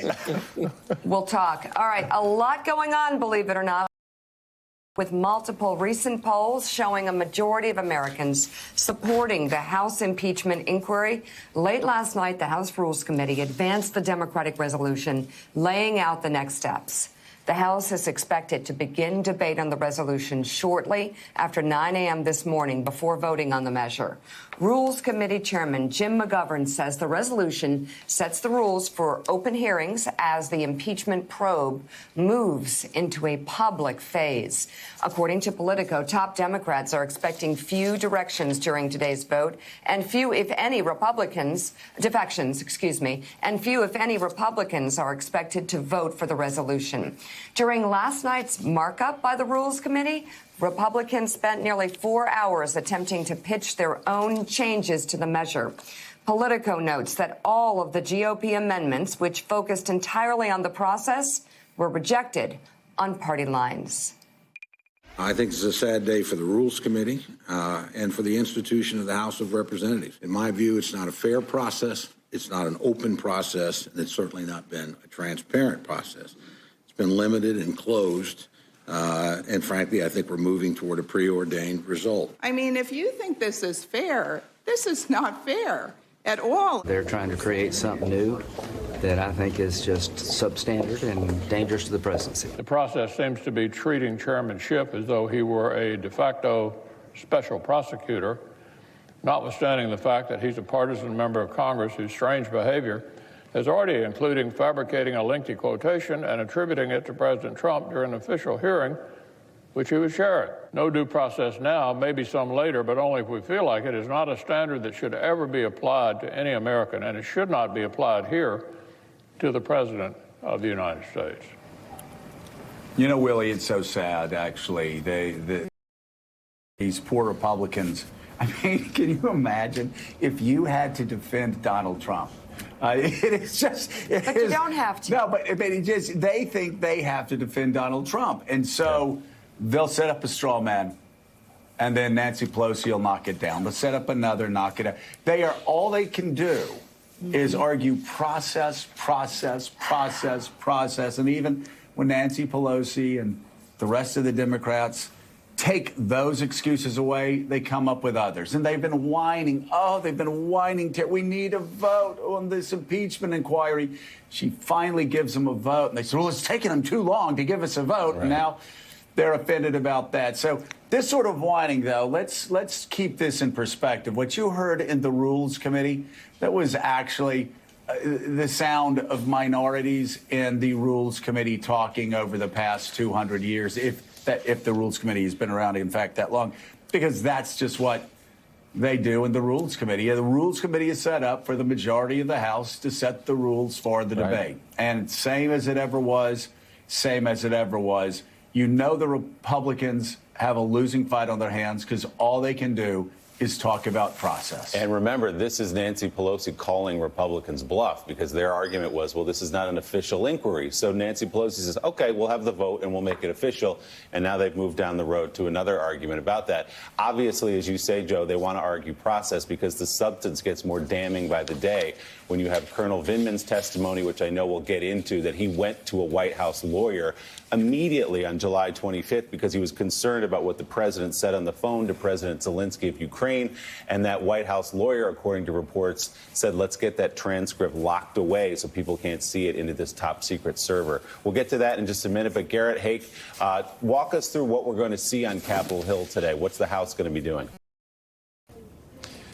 right. We'll talk. All right, a lot going on, believe it or not, with multiple recent polls showing a majority of Americans supporting the House impeachment inquiry. Late last night, the House Rules Committee advanced the Democratic resolution laying out the next steps. The House is expected to begin debate on the resolution shortly after 9 a.m. this morning before voting on the measure. Rules Committee Chairman Jim McGovern says the resolution sets the rules for open hearings as the impeachment probe moves into a public phase. According to Politico, top Democrats are expecting few directions during today's vote and few, if any, defections, and few, if any, Republicans are expected to vote for the resolution. During last night's markup by the Rules Committee, Republicans spent nearly 4 hours attempting to pitch their own changes to the measure. Politico notes that all of the GOP amendments, which focused entirely on the process, were rejected on party lines. I think it's a sad day for the Rules Committee and for the institution of the House of Representatives. In my view, it's not a fair process. It's not an open process. And it's certainly not been a transparent process. It's been limited and closed. And frankly, I think we're moving toward a preordained result. I mean, if you think this is fair, this is not fair at all. They're trying to create something new that I think is just substandard and dangerous to the presidency. The process seems to be treating Chairman Schiff as though he were a de facto special prosecutor, notwithstanding the fact that he's a partisan member of Congress whose strange behavior has already including fabricating a lengthy quotation and attributing it to President Trump during an official hearing, which he was sharing. No due process now, maybe some later, but only if we feel like it, is not a standard that should ever be applied to any American, and it should not be applied here to the President of the United States. You know, Willie, it's so sad, actually. These poor Republicans. I mean, can you imagine if you had to defend Donald Trump? It is just. But you don't have to. No, but they think they have to defend Donald Trump, and so they'll set up a straw man, and then Nancy Pelosi will knock it down. They'll set up another, knock it down. All they can do is argue process, and even when Nancy Pelosi and the rest of the Democrats take those excuses away, they come up with others. And they've been whining. We need a vote on this impeachment inquiry. She finally gives them a vote. And they say, well, it's taking them too long to give us a vote. Right. And now they're offended about that. So this sort of whining, though, let's keep this in perspective. What you heard in the Rules Committee, that was actually the sound of minorities in the Rules Committee talking over the past 200 years, if the Rules Committee has been around, in fact, that long, because that's just what they do in the Rules Committee. The Rules Committee is set up for the majority of the House to set the rules for the debate. And same as it ever was, you know the Republicans have a losing fight on their hands because all they can do is talk about process. And remember, this is Nancy Pelosi calling Republicans bluff because their argument was, well, this is not an official inquiry. So Nancy Pelosi says, OK, we'll have the vote and we'll make it official. And now they've moved down the road to another argument about that. Obviously, as you say, Joe, they want to argue process because the substance gets more damning by the day when you have Colonel Vindman's testimony, which I know we'll get into, that he went to a White House lawyer immediately on July 25th because he was concerned about what the president said on the phone to President Zelensky of Ukraine. And that White House lawyer, according to reports, said, let's get that transcript locked away so people can't see it into this top secret server. We'll get to that in just a minute. But Garrett Haake, walk us through what we're going to see on Capitol Hill today. What's the House going to be doing?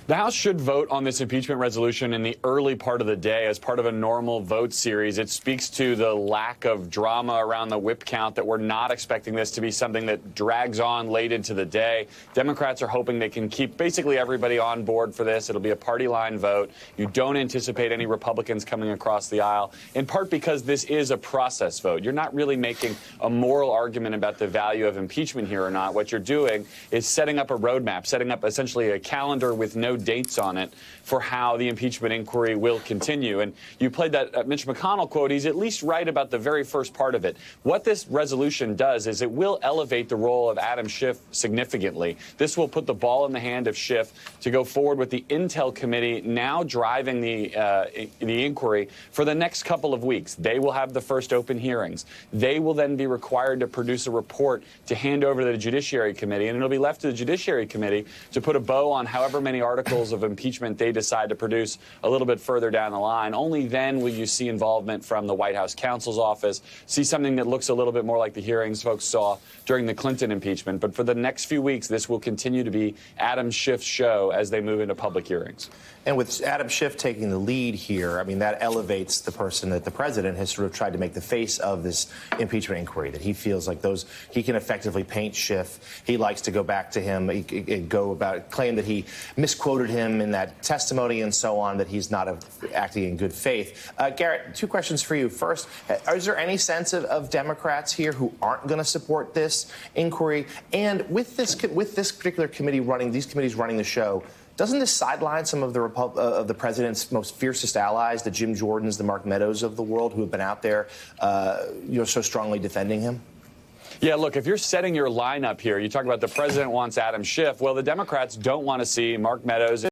The House should vote on this impeachment resolution in the early part of the day as part of a normal vote series. It speaks to the lack of drama around the whip count, that we're not expecting this to be something that drags on late into the day. Democrats are hoping they can keep basically everybody on board for this. It'll be a party line vote. You don't anticipate any Republicans coming across the aisle, in part because this is a process vote. You're not really making a moral argument about the value of impeachment here or not. What you're doing is setting up a roadmap, setting up essentially a calendar with no no dates on it for how the impeachment inquiry will continue. And you played that Mitch McConnell quote. He's at least right about the very first part of it. What this resolution does is it will elevate the role of Adam Schiff significantly. This will put the ball in the hand of Schiff to go forward with the Intel Committee now driving the inquiry for the next couple of weeks. They will have the first open hearings. They will then be required to produce a report to hand over to the Judiciary Committee, and it'll be left to the Judiciary Committee to put a bow on however many articles of impeachment they decide to produce a little bit further down the line. Only then will you see involvement from the White House counsel's office, see something that looks a little bit more like the hearings folks saw during the Clinton impeachment. But for the next few weeks, this will continue to be Adam Schiff's show as they move into public hearings. And with Adam Schiff taking the lead here, I mean, that elevates the person that the president has sort of tried to make the face of this impeachment inquiry, that he feels like he can effectively paint Schiff. He likes to go back to him, claim that he misquoted him in that testimony and so on, that he's not acting in good faith. Garrett, two questions for you. First, is there any sense of Democrats here who aren't going to support this inquiry? And with this particular committee these committees running the show, doesn't this sideline some of the president's most fiercest allies, the Jim Jordans, the Mark Meadows of the world, who have been out there, so strongly defending him? Yeah, look, if you're setting your lineup here, you talk about the president wants Adam Schiff. Well, the Democrats don't want to see Mark Meadows,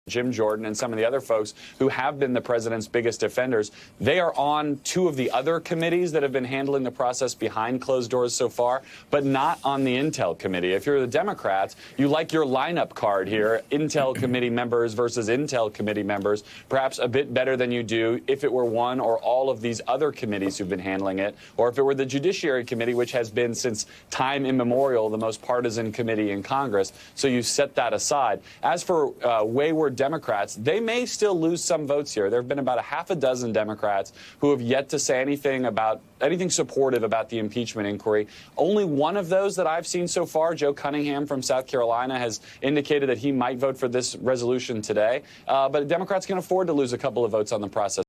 Jim Jordan, and some of the other folks who have been the president's biggest defenders. They are on two of the other committees that have been handling the process behind closed doors so far, but not on the Intel Committee. If you're the Democrats, you like your lineup card here, Intel Committee members versus Intel Committee members, perhaps a bit better than you do if it were one or all of these other committees who've been handling it, or if it were the Judiciary Committee, which has been since time immemorial the most partisan committee in Congress. So you set that aside. As for wayward Democrats, they may still lose some votes here. There have been about a half a dozen Democrats who have yet to say anything supportive about the impeachment inquiry. Only one of those that I've seen so far, Joe Cunningham from South Carolina, has indicated that he might vote for this resolution today. But Democrats can afford to lose a couple of votes on the process.